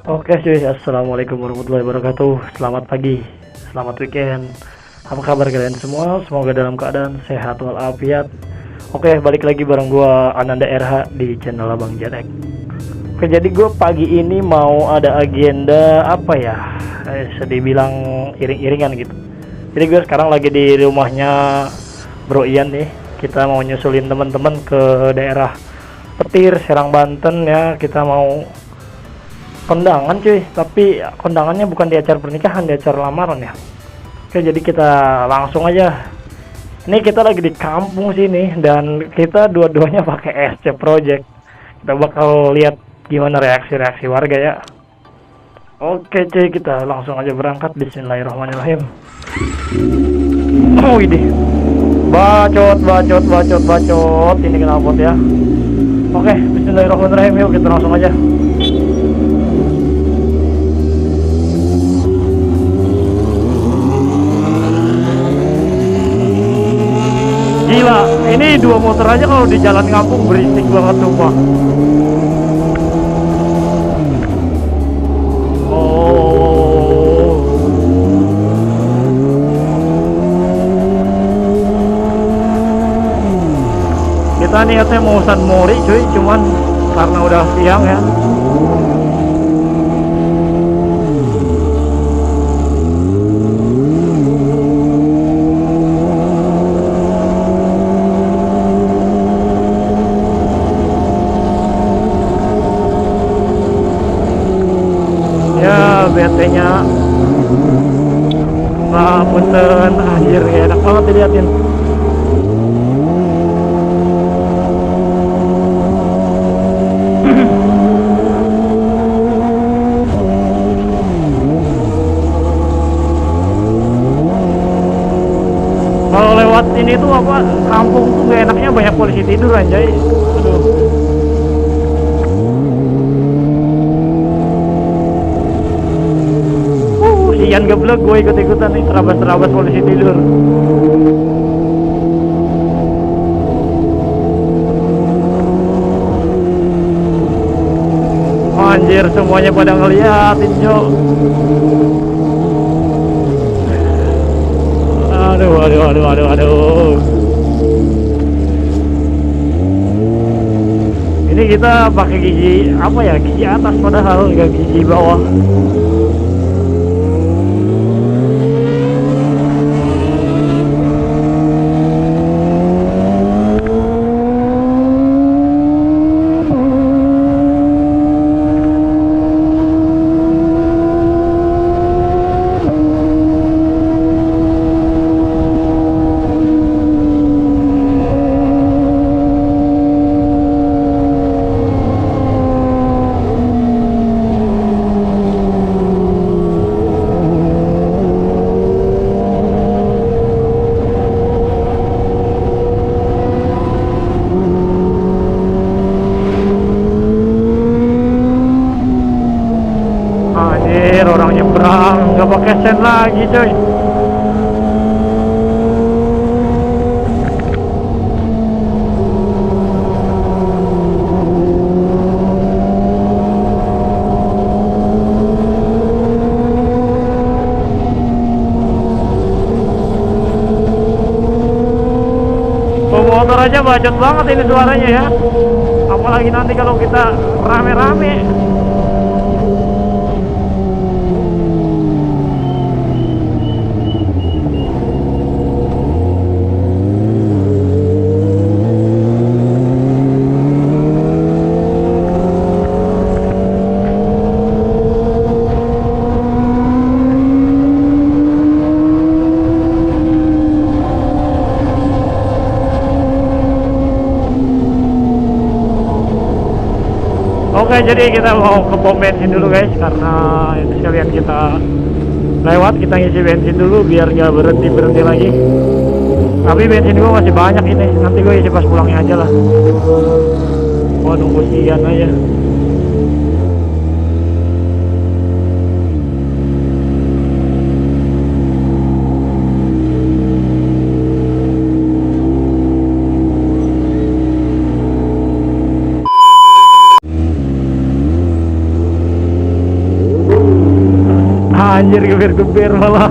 Oke cuy, assalamualaikum warahmatullahi wabarakatuh. Selamat pagi, selamat weekend. Apa kabar kalian semua? Semoga dalam keadaan sehat walafiat. Oke, balik lagi bareng gua Ananda RH di channel Abang Janek. Oke, jadi gue pagi ini mau ada agenda apa ya? Sedih bilang iring-iringan gitu. Jadi gue sekarang lagi di rumahnya Bro Ian nih. Kita mau nyusulin teman-teman ke daerah Petir, Serang, Banten ya. Kita mau kondangan cuy, tapi kondangannya bukan di acara pernikahan, di acara lamaran ya. Oke, jadi kita langsung aja. Ini kita lagi di kampung sini dan kita dua-duanya pakai SC Project. Kita bakal lihat gimana reaksi-reaksi warga ya. Oke cuy, kita langsung aja berangkat. Bismillahirrahmanirrahim. Oh ini bacot ini knalpot ya. Oke, bismillahirrahmanirrahim, yuk kita langsung aja. Gila, ini dua motor aja kalau di jalan kampung berisik banget sumpah. Oh. Kita niatnya mau San Mori cuy, cuman karena udah siang ya. BT-nya punten, anjir enak banget diliatin. Kalau lewat ini tuh apa, kampung tuh gak enaknya banyak polisi tidur anjay. Aduh. Sian geblek, gue ikut-ikutan nih, terabas-terabas polisi tidur. Anjir, semuanya pada ngeliatin cok. Aduh. Ini kita pakai gigi apa ya, gigi atas padahal nggak gigi bawah. Orang nyebrang nggak pakai sen lagi coy. Motor aja bacot banget ini suaranya ya, apalagi nanti kalau kita rame-rame. Oke, jadi kita mau ke pom bensin dulu guys, karena itu sekalian kita lewat, kita ngisi bensin dulu biar nggak berhenti lagi. Tapi bensin gua masih banyak ini, nanti gue isi pas pulangnya aja lah. Mau nunggu sian aja. geber malah.